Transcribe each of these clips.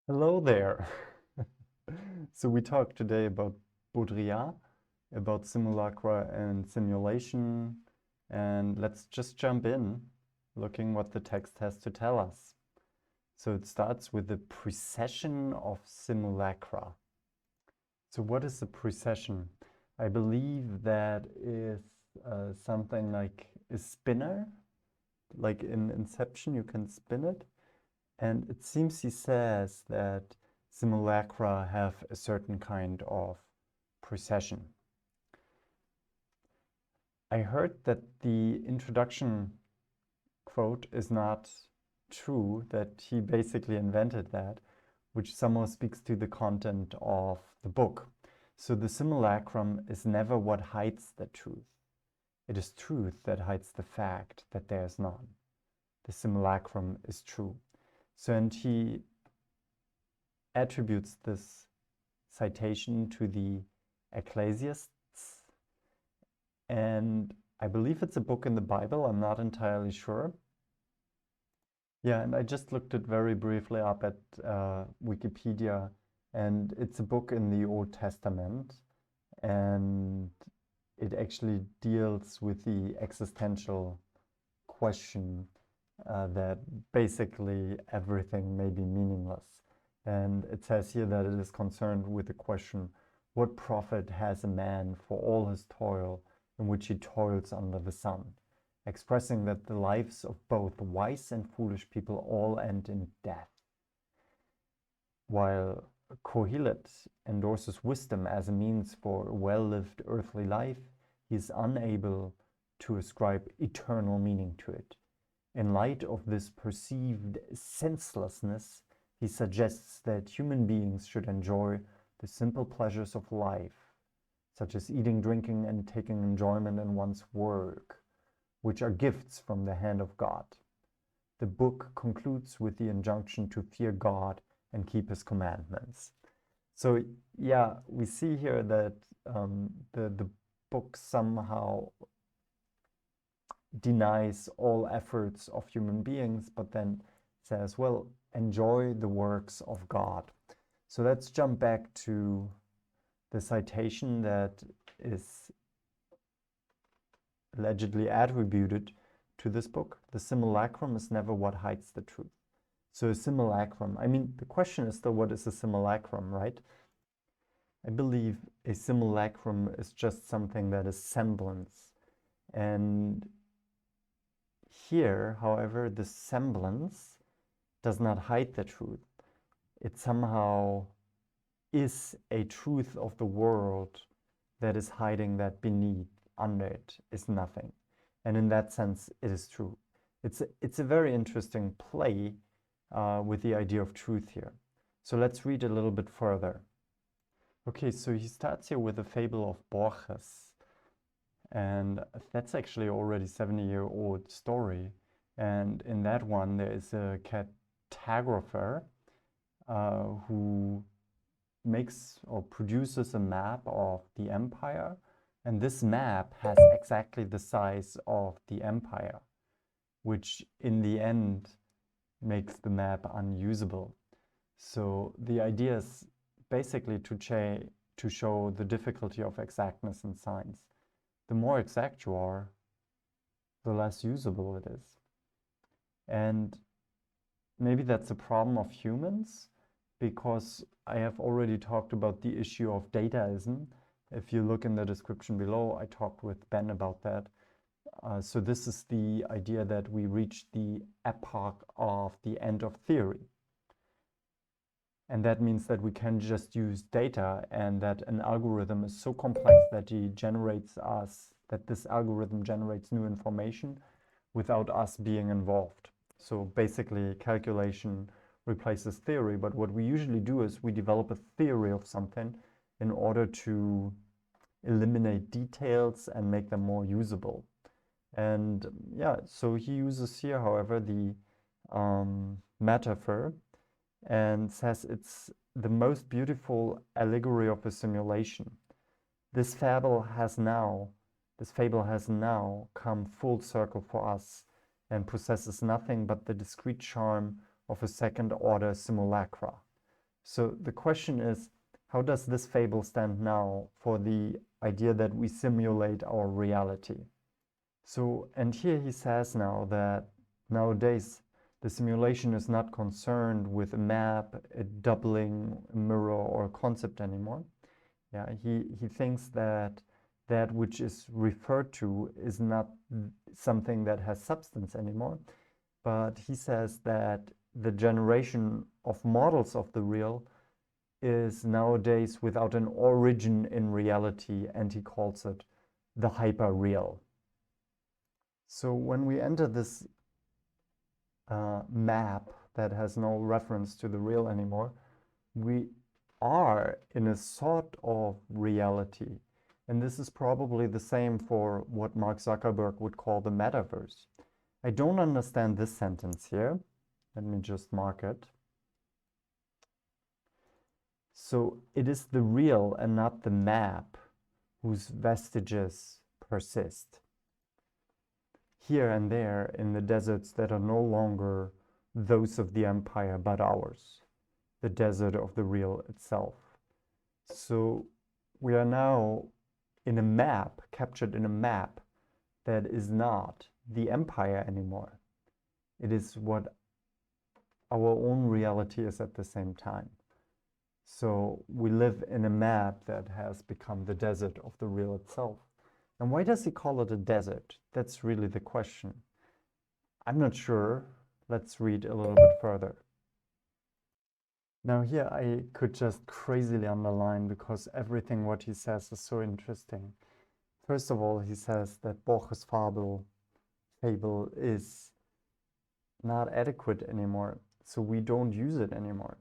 Hello there. So we talked today about Baudrillard, about simulacra and simulation, and let's just jump in, looking what the text has to tell us. So it starts with the precession of simulacra. So what is the precession? I believe that is something like a spinner, like in Inception you can spin it. And it seems he says that simulacra have a certain kind of precession. I heard that the introduction quote is not true, that he basically invented that, which somehow speaks to the content of the book. So the simulacrum is never what hides the truth. It is truth that hides the fact that there is none. The simulacrum is true. So, and he attributes this citation to the Ecclesiasts, and I believe it's a book in the Bible. I'm not entirely sure. Yeah, and I just looked it very briefly up at Wikipedia, and it's a book in the Old Testament, and it actually deals with the existential question that basically everything may be meaningless. And it says here that it is concerned with the question, what profit has a man for all his toil in which he toils under the sun? Expressing that the lives of both wise and foolish people all end in death. While Kohelet endorses wisdom as a means for a well-lived earthly life, he is unable to ascribe eternal meaning to it. In light of this perceived senselessness, he suggests that human beings should enjoy the simple pleasures of life, such as eating, drinking, and taking enjoyment in one's work, which are gifts from the hand of God. The book concludes with the injunction to fear God and keep his commandments. So yeah, we see here that the book somehow denies all efforts of human beings, but then says, well, enjoy the works of God. So let's jump back to the citation that is allegedly attributed to this book. The simulacrum is never what hides the truth. So a simulacrum, I mean, the question is still, what is a simulacrum, right? I believe a simulacrum is just something that is semblance. And here, however, the semblance does not hide the truth. It somehow is a truth of the world that is hiding that beneath, under it, is nothing. And in that sense, it is true. It's a very interesting play with the idea of truth here. So let's read a little bit further. Okay, so he starts here with a fable of Borges. And that's actually already 70-year-old story. And in that one, there is a cartographer who makes or produces a map of the empire. And this map has exactly the size of the empire, which in the end makes the map unusable. So the idea is basically to show the difficulty of exactness in science. The more exact you are, the less usable it is. And maybe that's a problem of humans, because I have already talked about the issue of dataism. If you look in the description below, I talked with Ben about that. So this is the idea that we reach the epoch of the end of theory. And that means that we can just use data, and that an algorithm is so complex that this algorithm generates new information without us being involved. So basically, calculation replaces theory, but what we usually do is we develop a theory of something in order to eliminate details and make them more usable. And yeah, so he uses here, however, the metaphor, and says it's the most beautiful allegory of a simulation. This fable has now come full circle for us and possesses nothing but the discrete charm of a second-order simulacra. So the question is, how does this fable stand now for the idea that we simulate our reality? So, and here he says now that nowadays the simulation is not concerned with a map, a doubling, a mirror, or a concept anymore. Yeah, he thinks that that which is referred to is not something that has substance anymore, but he says that the generation of models of the real is nowadays without an origin in reality, and he calls it the hyper-real. So when we enter this map that has no reference to the real anymore, we are in a sort of reality. And this is probably the same for what Mark Zuckerberg would call the metaverse. I don't understand this sentence here. Let me just mark it. So it is the real and not the map whose vestiges persist. Here and there in the deserts that are no longer those of the empire but ours, the desert of the real itself. So we are now in a map, captured in a map that is not the empire anymore. It is what our own reality is at the same time. So we live in a map that has become the desert of the real itself. And why does he call it a desert? That's really the question. I'm not sure. Let's read a little bit further. Now here I could just crazily underline because everything what he says is so interesting. First of all, he says that Borges' fable is not adequate anymore, so we don't use it anymore.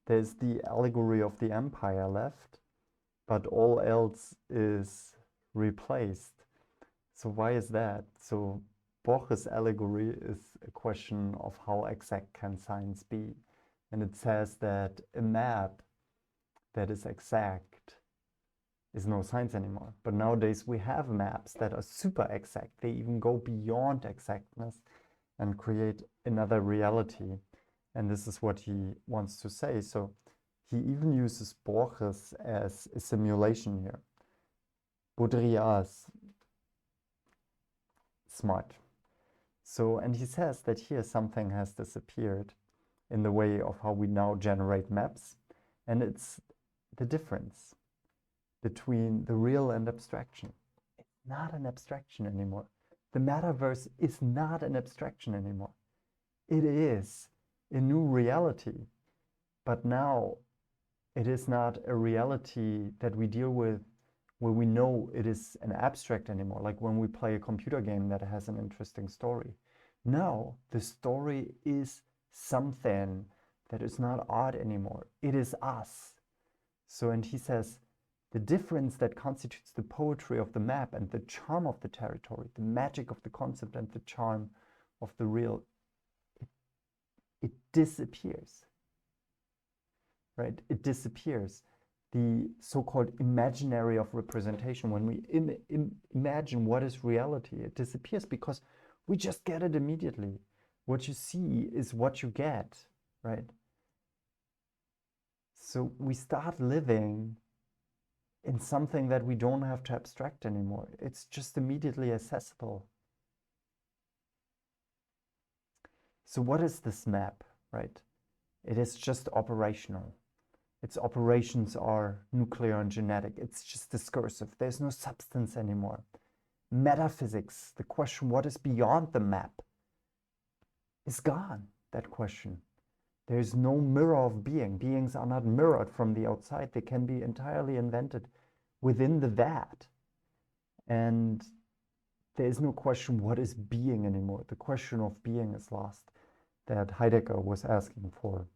There's the allegory of the empire left, but all else is replaced. So why is that? So Borges' allegory is a question of how exact can science be. And it says that a map that is exact is no science anymore. But nowadays we have maps that are super exact. They even go beyond exactness and create another reality. And this is what he wants to say. So he even uses Borges as a simulation here. Baudrillard, smart. So, and he says that here something has disappeared in the way of how we now generate maps. And it's the difference between the real and abstraction. It's not an abstraction anymore. The metaverse is not an abstraction anymore. It is a new reality. But now it is not a reality that we deal with where we know it is an abstract anymore, like when we play a computer game that has an interesting story. No, the story is something that is not art anymore. It is us. So, and he says, the difference that constitutes the poetry of the map and the charm of the territory, the magic of the concept and the charm of the real, it disappears, right? It disappears. The so-called imaginary of representation, when we imagine what is reality, it disappears because we just get it immediately. What you see is what you get, right? So we start living in something that we don't have to abstract anymore. It's just immediately accessible. So what is this map, right? It is just operational. Its operations are nuclear and genetic. It's just discursive. There's no substance anymore. Metaphysics, the question what is beyond the map, is gone, that question. There's no mirror of being. Beings are not mirrored from the outside. They can be entirely invented within the vat. And there is no question what is being anymore. The question of being is lost, that Heidegger was asking for.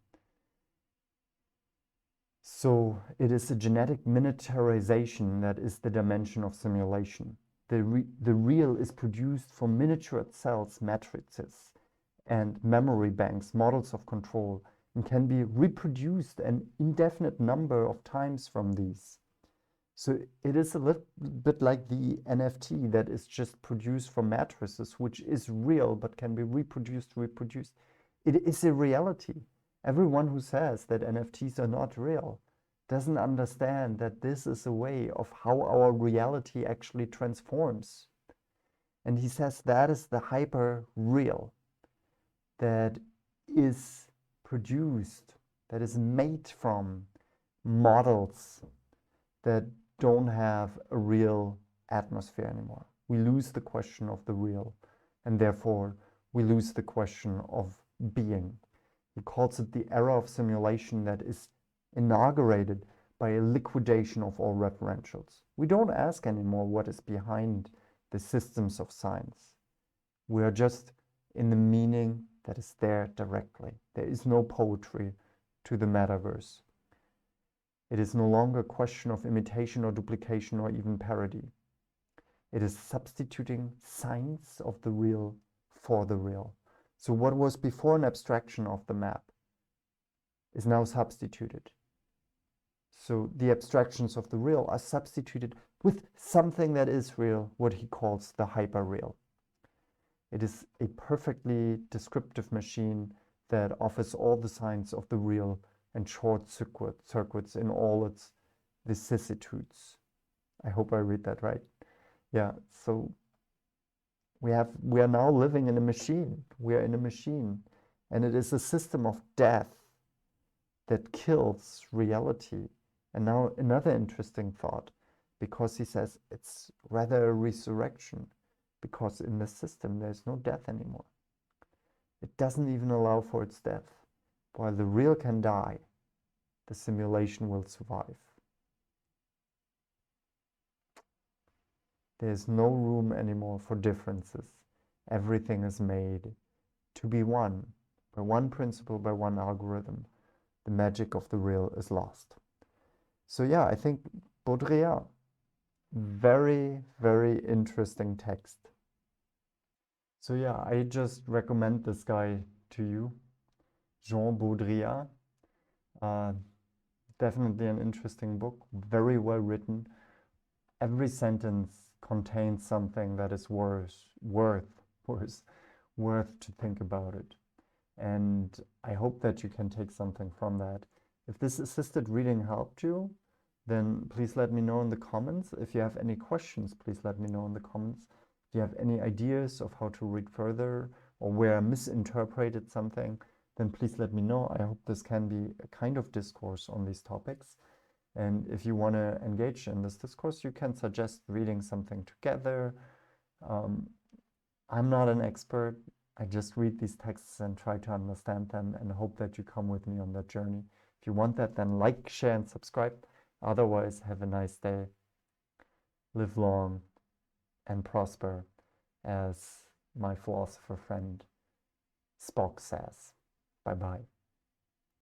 So it is a genetic miniaturization that is the dimension of simulation. The real is produced from miniature cells, matrices, and memory banks, models of control, and can be reproduced an indefinite number of times from these. So it is a little bit like the NFT that is just produced from matrices, which is real but can be reproduced. It is a reality. Everyone who says that NFTs are not real doesn't understand that this is a way of how our reality actually transforms. And he says that is the hyper real that is produced, that is made from models that don't have a real atmosphere anymore. We lose the question of the real, and therefore we lose the question of being. He calls it the era of simulation that is inaugurated by a liquidation of all referentials. We don't ask anymore what is behind the systems of science. We are just in the meaning that is there directly. There is no poetry to the metaverse. It is no longer a question of imitation or duplication or even parody. It is substituting science of the real for the real. So what was before an abstraction of the map is now substituted. So the abstractions of the real are substituted with something that is real, what he calls the hyperreal. It is a perfectly descriptive machine that offers all the signs of the real and short circuits in all its vicissitudes. I hope I read that right. Yeah, so we are now living in a machine. We are in a machine, and it is a system of death that kills reality. And now another interesting thought, because he says it's rather a resurrection, because in the system there's no death anymore. It doesn't even allow for its death. While the real can die, the simulation will survive. There's no room anymore for differences. Everything is made to be one. By one principle, by one algorithm, the magic of the real is lost. So yeah, I think Baudrillard, very, very interesting text. So yeah, I just recommend this guy to you, Jean Baudrillard. Definitely an interesting book, very well written. Every sentence contains something that is worth to think about it. And I hope that you can take something from that. If this assisted reading helped you, then please let me know in the comments. If you have any questions, please let me know in the comments. If you have any ideas of how to read further or where I misinterpreted something, then please let me know. I hope this can be a kind of discourse on these topics. And if you want to engage in this discourse, you can suggest reading something together. I'm not an expert. I just read these texts and try to understand them and hope that you come with me on that journey. If you want that, then like, share, and subscribe. Otherwise, have a nice day. Live long and prosper, as my philosopher friend Spock says. Bye-bye.